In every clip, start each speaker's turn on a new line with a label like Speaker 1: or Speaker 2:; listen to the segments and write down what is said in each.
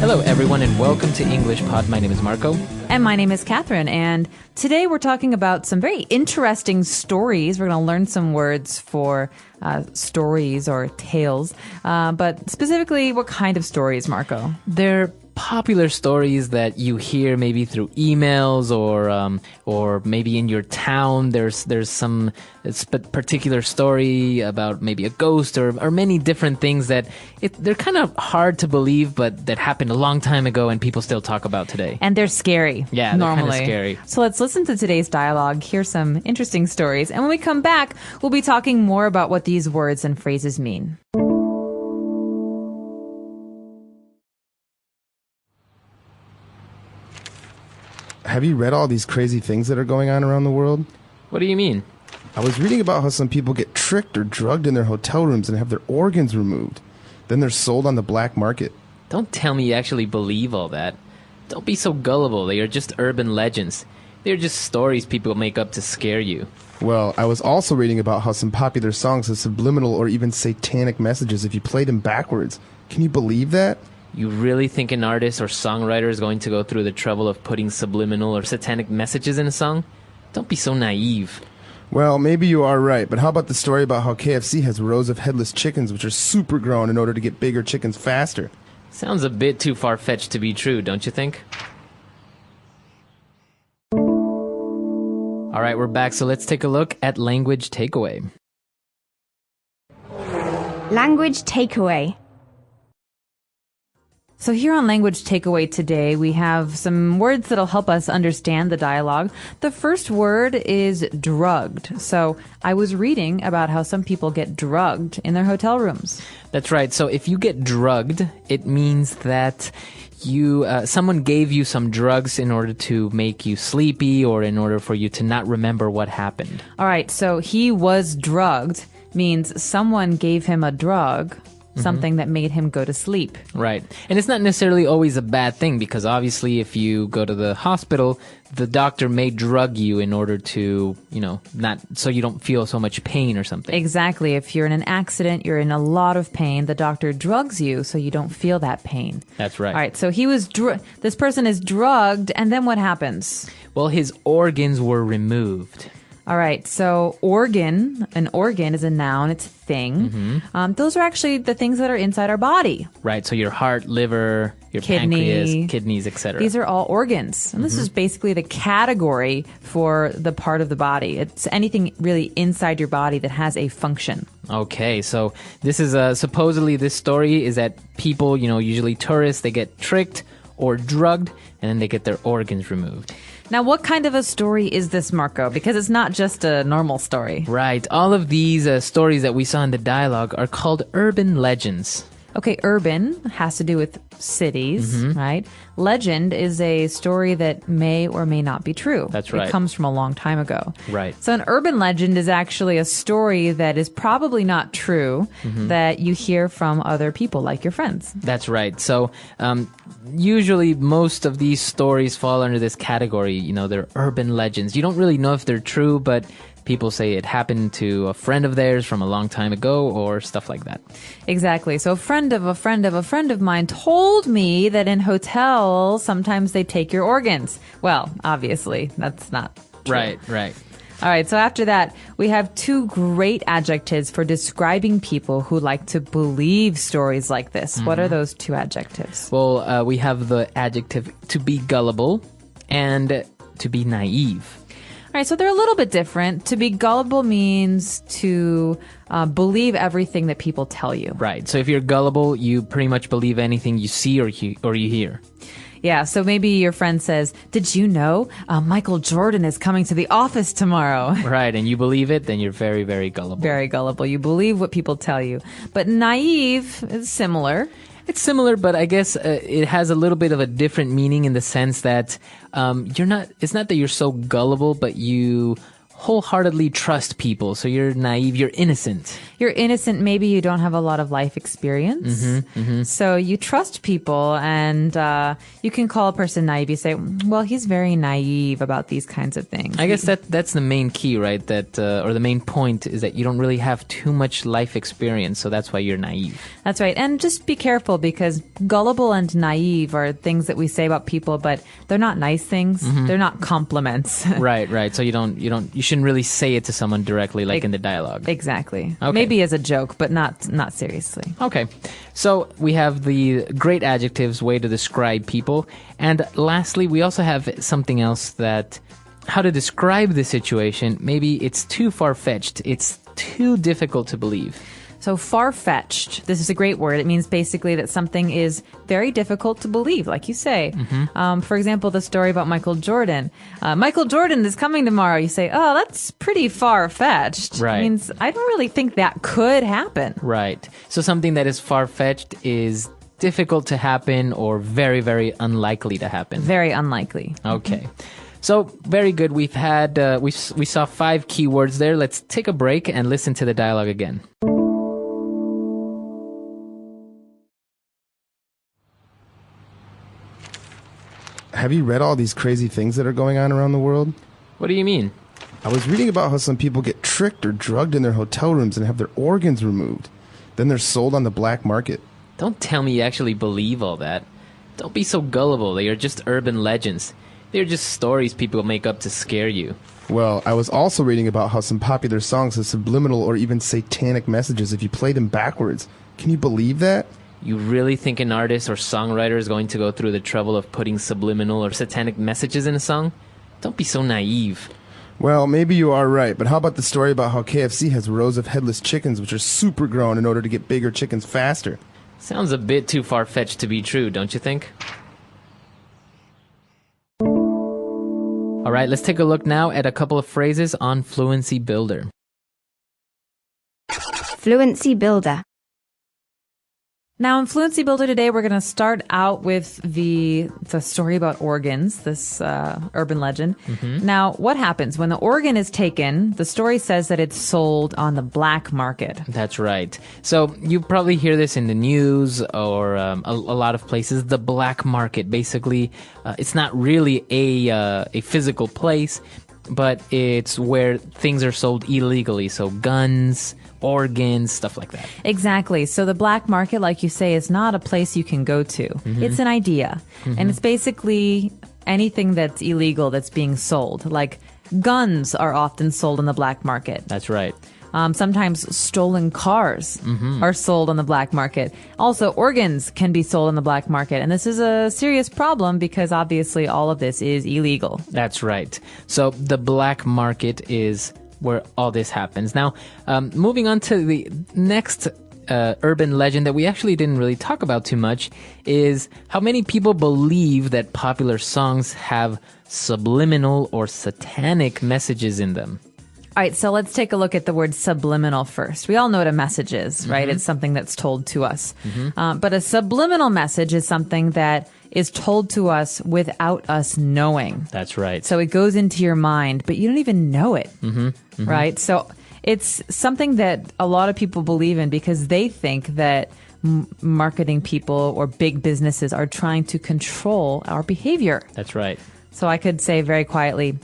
Speaker 1: Hello, everyone, and welcome to englishpod. My name is Marco.
Speaker 2: And my name is Catherine, and today we're talking about some very interesting stories. We're going to learn some words for stories or tales, but specifically, what kind of stories, Marco?
Speaker 1: They're popular stories that you hear maybe through emails or maybe in your town. There's some particular story about maybe a ghost or many different things that they're kind of hard to believe, but that happened a long time ago and people still talk about today.
Speaker 2: And they're scary.
Speaker 1: Yeah,
Speaker 2: normally.
Speaker 1: They're kind of scary.
Speaker 2: So let's listen to today's dialogue, hear some interesting stories, and when we come back, we'll be talking more about what these words and phrases mean.
Speaker 3: Have you read all these crazy things that are going on around the world?
Speaker 1: What do you mean?
Speaker 3: I was reading about how some people get tricked or drugged in their hotel rooms and have their organs removed. Then they're sold on the black market.
Speaker 1: Don't tell me you actually believe all that. Don't be so gullible. They are just urban legends. They're just stories people make up to scare you.
Speaker 3: Well, I was also reading about how some popular songs have subliminal or even satanic messages if you play them backwards. Can you believe that?
Speaker 1: You really think an artist or songwriter is going to go through the trouble of putting subliminal or satanic messages in a song? Don't be so naive.
Speaker 3: Well, maybe you are right, but how about the story about how KFC has rows of headless chickens which are super grown in order to get bigger chickens faster?
Speaker 1: Sounds a bit too far-fetched to be true, don't you think? All right, we're back, so let's take a look at language takeaway.
Speaker 4: Language takeaway.
Speaker 2: So here on Language Takeaway today, we have some words that'll help us understand the dialogue. The first word is drugged. So I was reading about how some people get drugged in their hotel rooms.
Speaker 1: That's right. So if you get drugged, it means that someone gave you some drugs in order to make you sleepy or in order for you to not remember what happened.
Speaker 2: All right. So he was drugged means someone gave him a drug. Something that made him go to sleep.
Speaker 1: Right. And it's not necessarily always a bad thing because obviously if you go to the hospital, the doctor may drug you in order to, not so you don't feel so much pain or something.
Speaker 2: Exactly. If you're in an accident, you're in a lot of pain, the doctor drugs you so you don't feel that pain.
Speaker 1: That's right.
Speaker 2: All right. So this person is drugged, and then what happens?
Speaker 1: Well, his organs were removed.
Speaker 2: All right, so an organ is a noun, it's a thing. Those are actually the things that are inside our body.
Speaker 1: Right, so your heart, liver, your pancreas, kidneys, etc.
Speaker 2: These are all organs. And this is basically the category for the part of the body. It's anything really inside your body that has a function.
Speaker 1: Okay, so this is supposedly this story is that people, usually tourists, they get tricked or drugged and then they get their organs removed.
Speaker 2: Now, what kind of a story is this, Marco? Because it's not just a normal story.
Speaker 1: Right. All of these stories that we saw in the dialogue are called urban legends.
Speaker 2: Okay, urban has to do with cities, right? Legend is a story that may or may not be true.
Speaker 1: That's right.
Speaker 2: It comes from a long time ago.
Speaker 1: Right.
Speaker 2: So an urban legend is actually a story that is probably not true that you hear from other people, like your friends.
Speaker 1: That's right. So usually most of these stories fall under this category. They're urban legends. You don't really know if they're true, but people say it happened to a friend of theirs from a long time ago or stuff like that.
Speaker 2: Exactly. So a friend of a friend of a friend of mine told me that in hotels, sometimes they take your organs. Well, obviously, that's not true.
Speaker 1: Right.
Speaker 2: All right. So after that, we have two great adjectives for describing people who like to believe stories like this. What are those two adjectives?
Speaker 1: Well, we have the adjective to be gullible and to be naive.
Speaker 2: All right, so they're a little bit different. To be gullible means to believe everything that people tell you.
Speaker 1: Right. So if you're gullible, you pretty much believe anything you see or you hear.
Speaker 2: Yeah, so maybe your friend says, did you know Michael Jordan is coming to the office tomorrow?
Speaker 1: Right, and you believe it, then you're very, very gullible.
Speaker 2: Very gullible. You believe what people tell you. But naive is similar.
Speaker 1: It's similar, but I guess it has a little bit of a different meaning in the sense that it's not that you're so gullible, but you wholeheartedly trust people. So you're naive, you're innocent.
Speaker 2: You're innocent. Maybe you don't have a lot of life experience. So you trust people, and you can call a person naive. You say, well, he's very naive about these kinds of things.
Speaker 1: I guess that's the main key, right? That or the main point is that you don't really have too much life experience, so that's why you're naive.
Speaker 2: That's right. And just be careful, because gullible and naive are things that we say about people, but they're not nice things. They're not compliments.
Speaker 1: Right. So you shouldn't really say it to someone directly, like in the dialogue.
Speaker 2: Exactly.
Speaker 1: Okay.
Speaker 2: Maybe as a joke, but not seriously.
Speaker 1: Okay. So we have the great adjectives, way to describe people. And lastly, we also have something else that how to describe the situation. Maybe it's too far-fetched. It's too difficult to believe.
Speaker 2: So far-fetched, this is a great word. It means basically that something is very difficult to believe, like you say. For example, the story about Michael Jordan. Michael Jordan is coming tomorrow. You say, oh, that's pretty far-fetched.
Speaker 1: Right.
Speaker 2: It means I don't really think that could happen.
Speaker 1: Right. So something that is far-fetched is difficult to happen or very, very unlikely to happen.
Speaker 2: Very unlikely.
Speaker 1: Okay. So, very good. We've had, we saw 5 keywords there. Let's take a break and listen to the dialogue again.
Speaker 3: Have you read all these crazy things that are going on around the world?
Speaker 1: What do you mean?
Speaker 3: I was reading about how some people get tricked or drugged in their hotel rooms and have their organs removed. Then they're sold on the black market.
Speaker 1: Don't tell me you actually believe all that. Don't be so gullible. They are just urban legends. They're just stories people make up to scare you.
Speaker 3: Well, I was also reading about how some popular songs have subliminal or even satanic messages if you play them backwards. Can you believe that?
Speaker 1: You really think an artist or songwriter is going to go through the trouble of putting subliminal or satanic messages in a song? Don't be so naive.
Speaker 3: Well, maybe you are right, but how about the story about how KFC has rows of headless chickens which are super grown in order to get bigger chickens faster?
Speaker 1: Sounds a bit too far-fetched to be true, don't you think? All right, let's take a look now at a couple of phrases on Fluency Builder.
Speaker 4: Fluency Builder.
Speaker 2: Now, in Fluency Builder today, we're going to start out with the story about organs, this urban legend. Now, what happens when the organ is taken? The story says that it's sold on the black market.
Speaker 1: That's right. So you probably hear this in the news or a lot of places. The black market, basically, it's not really a physical place, but it's where things are sold illegally. So guns, organs, stuff like that.
Speaker 2: Exactly. So the black market, like you say, is not a place you can go to. It's an idea. And it's basically anything that's illegal that's being sold. Like guns are often sold on the black market.
Speaker 1: That's right.
Speaker 2: Sometimes stolen cars are sold on the black market. Also, organs can be sold on the black market. And this is a serious problem because obviously all of this is illegal.
Speaker 1: That's right. So the black market is where all this happens. Now, moving on to the next urban legend that we actually didn't really talk about too much is how many people believe that popular songs have subliminal or satanic messages in them.
Speaker 2: All right, so let's take a look at the word subliminal first. We all know what a message is, right? It's something that's told to us. But a subliminal message is something that is told to us without us knowing.
Speaker 1: That's right.
Speaker 2: So it goes into your mind, but you don't even know it, right? So it's something that a lot of people believe in because they think that marketing people or big businesses are trying to control our behavior.
Speaker 1: That's right.
Speaker 2: So I could say very quietly,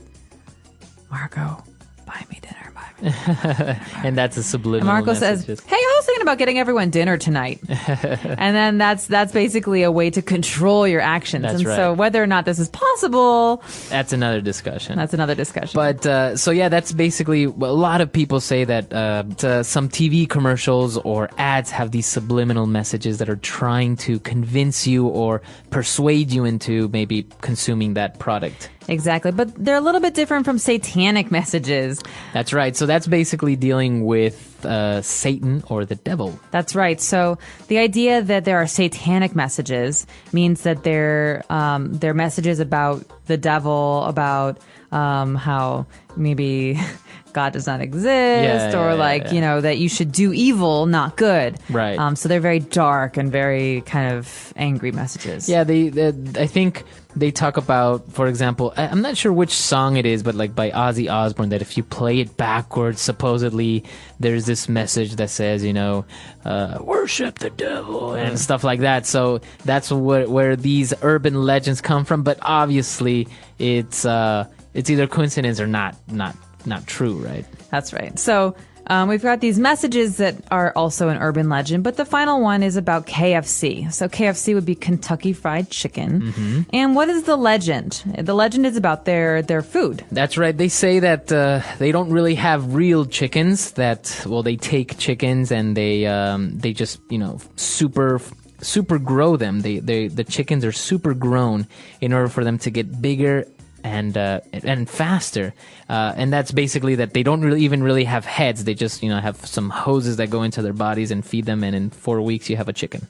Speaker 2: Marco, buy me dinner.
Speaker 1: And that's a subliminal
Speaker 2: Marco
Speaker 1: message.
Speaker 2: says, hey, I was thinking about getting everyone dinner tonight. And then that's basically a way to control your actions.
Speaker 1: That's
Speaker 2: and
Speaker 1: right.
Speaker 2: so whether or not this is possible,
Speaker 1: That's another discussion.
Speaker 2: that's another discussion.
Speaker 1: But, so yeah, that's basically, a lot of people say that some TV commercials or ads have these subliminal messages that are trying to convince you or persuade you into maybe consuming that product.
Speaker 2: Exactly. But they're a little bit different from satanic messages.
Speaker 1: That's right. So that's basically dealing with Satan or the devil.
Speaker 2: That's right. So the idea that there are satanic messages means that they're messages about the devil, about how maybe God does not exist, or that you should do evil, not good.
Speaker 1: Right.
Speaker 2: So they're very dark and very kind of angry messages.
Speaker 1: Yeah, I think they talk about, for example, I'm not sure which song it is, but like by Ozzy Osbourne, that if you play it backwards, supposedly there's this message that says, worship the devil and stuff like that. So that's where these urban legends come from. But obviously, it's either coincidence or not true, right?
Speaker 2: That's right. So we've got these messages that are also an urban legend, but the final one is about KFC. So KFC would be Kentucky Fried Chicken.
Speaker 1: Mm-hmm.
Speaker 2: And what is the legend? The legend is about their food.
Speaker 1: That's right. They say that they don't really have real chickens. They take chickens and they just super grow them. The chickens are super grown in order for them to get bigger and faster, and that's basically that they don't really have heads. They just have some hoses that go into their bodies and feed them, and in 4 weeks you have a chicken.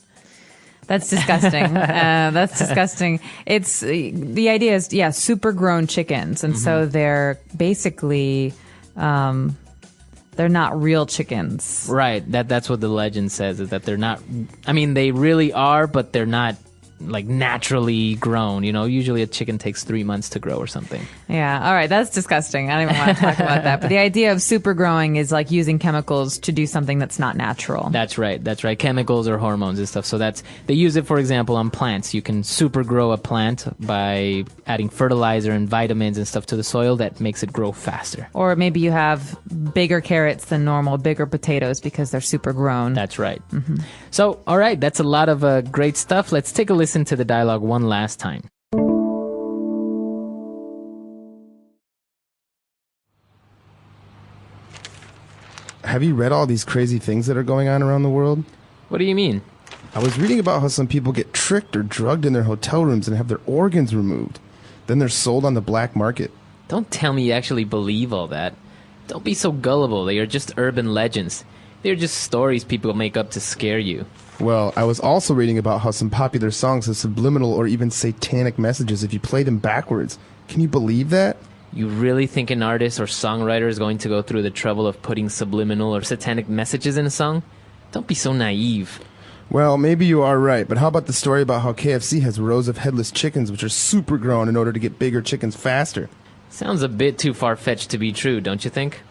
Speaker 2: That's disgusting. That's disgusting. It's the idea is super grown chickens, and so they're basically they're not real chickens.
Speaker 1: Right. That's what the legend says, is that they're not. I mean, they really are, but they're not like naturally grown. Usually a chicken takes 3 months to grow or something.
Speaker 2: Yeah. All right. That's disgusting. I don't even want to talk about that. But the idea of super growing is like using chemicals to do something that's not natural.
Speaker 1: That's right. Chemicals or hormones and stuff. So they use it, for example, on plants. You can super grow a plant by adding fertilizer and vitamins and stuff to the soil that makes it grow faster.
Speaker 2: Or maybe you have bigger carrots than normal, bigger potatoes because they're super grown.
Speaker 1: That's right. Mm-hmm. So, all right. That's a lot of great stuff. Let's take a listen to the dialogue one last time.
Speaker 3: Have you read all these crazy things that are going on around the world?
Speaker 1: What do you mean?
Speaker 3: I was reading about how some people get tricked or drugged in their hotel rooms and have their organs removed. Then they're sold on the black market.
Speaker 1: Don't tell me you actually believe all that. Don't be so gullible. They are just urban legends. They're just stories people make up to scare you.
Speaker 3: Well, I was also reading about how some popular songs have subliminal or even satanic messages if you play them backwards. Can you believe that?
Speaker 1: You really think an artist or songwriter is going to go through the trouble of putting subliminal or satanic messages in a song? Don't be so naive.
Speaker 3: Well, maybe you are right, but how about the story about how KFC has rows of headless chickens which are super grown in order to get bigger chickens faster?
Speaker 1: Sounds a bit too far-fetched to be true, don't you think?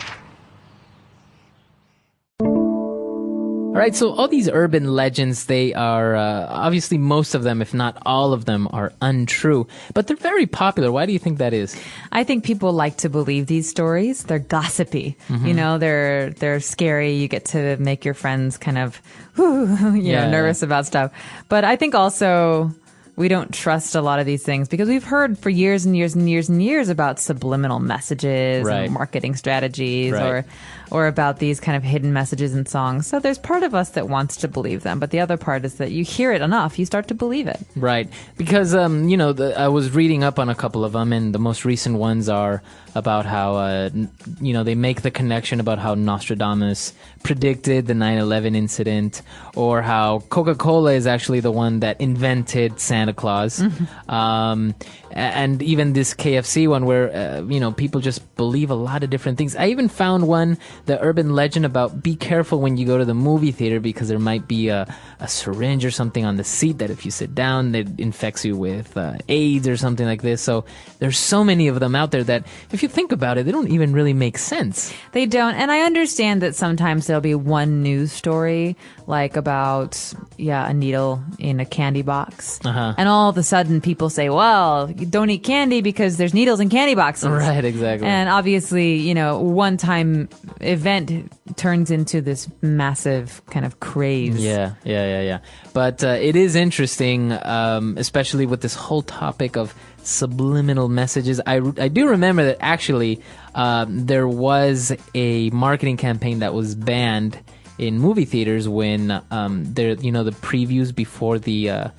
Speaker 1: All right, so all these urban legends, they are, obviously most of them, if not all of them, are untrue. But they're very popular. Why do you think that is?
Speaker 2: I think people like to believe these stories. They're gossipy.
Speaker 1: Mm-hmm.
Speaker 2: They're scary. You get to make your friends kind of, nervous about stuff. But I think also we don't trust a lot of these things because we've heard for years and years and years and years about subliminal messages,
Speaker 1: right,
Speaker 2: and marketing strategies,
Speaker 1: right,
Speaker 2: or about these kind of hidden messages in songs. So there's part of us that wants to believe them, but the other part is that you hear it enough, you start to believe it.
Speaker 1: Right. Because, I was reading up on a couple of them, and the most recent ones are about how, they make the connection about how Nostradamus predicted the 9/11 incident, or how Coca-Cola is actually the one that invented Santa Claus. Mm-hmm. And even this KFC one where, people just believe a lot of different things. I even found one, the urban legend about be careful when you go to the movie theater because there might be a syringe or something on the seat that if you sit down, it infects you with AIDS or something like this. So there's so many of them out there that if you think about it, they don't even really make sense.
Speaker 2: They don't. And I understand that sometimes there'll be one news story like about, a needle in a candy box.
Speaker 1: Uh-huh.
Speaker 2: And all of a sudden people say, well, you don't eat candy because there's needles in candy boxes.
Speaker 1: Right, exactly.
Speaker 2: And obviously, one-time event turns into this massive kind of craze.
Speaker 1: Yeah. But it is interesting, especially with this whole topic of subliminal messages. I do remember that actually there was a marketing campaign that was banned in movie theaters when the previews before the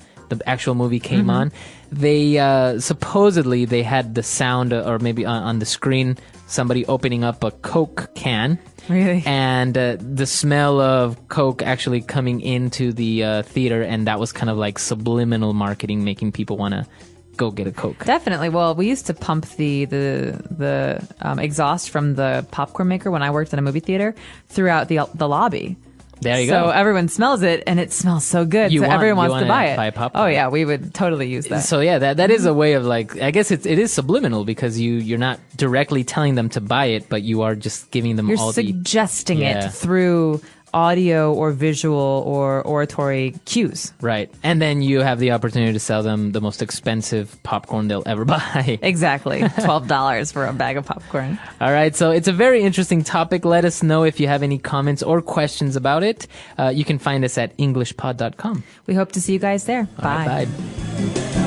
Speaker 1: actual movie came
Speaker 2: mm-hmm.
Speaker 1: on. They supposedly they had the sound or maybe on the screen somebody opening up a Coke can.
Speaker 2: Really?
Speaker 1: And the smell of Coke actually coming into the theater, and that was kind of like subliminal marketing, making people want to go get a Coke.
Speaker 2: Definitely. Well, we used to pump the exhaust from the popcorn maker when I worked in a movie theater throughout the lobby.
Speaker 1: There you
Speaker 2: so
Speaker 1: go.
Speaker 2: everyone smells it, and it smells so good. So everyone wants to buy it.
Speaker 1: Buy popcorn.
Speaker 2: Oh yeah, we would totally use that.
Speaker 1: So yeah, that is a way of like, I guess it is subliminal because you're not directly telling them to buy it, but you are just giving them
Speaker 2: You're
Speaker 1: all
Speaker 2: suggesting
Speaker 1: Yeah.
Speaker 2: it through audio or visual or oratory cues.
Speaker 1: Right. And then you have the opportunity to sell them the most expensive popcorn they'll ever buy.
Speaker 2: Exactly. $12 for a bag of popcorn.
Speaker 1: All right. So it's a very interesting topic. Let us know if you have any comments or questions about it. You can find us at englishpod.com.
Speaker 2: We hope to see you guys there.
Speaker 1: All right,
Speaker 2: Bye.
Speaker 1: bye.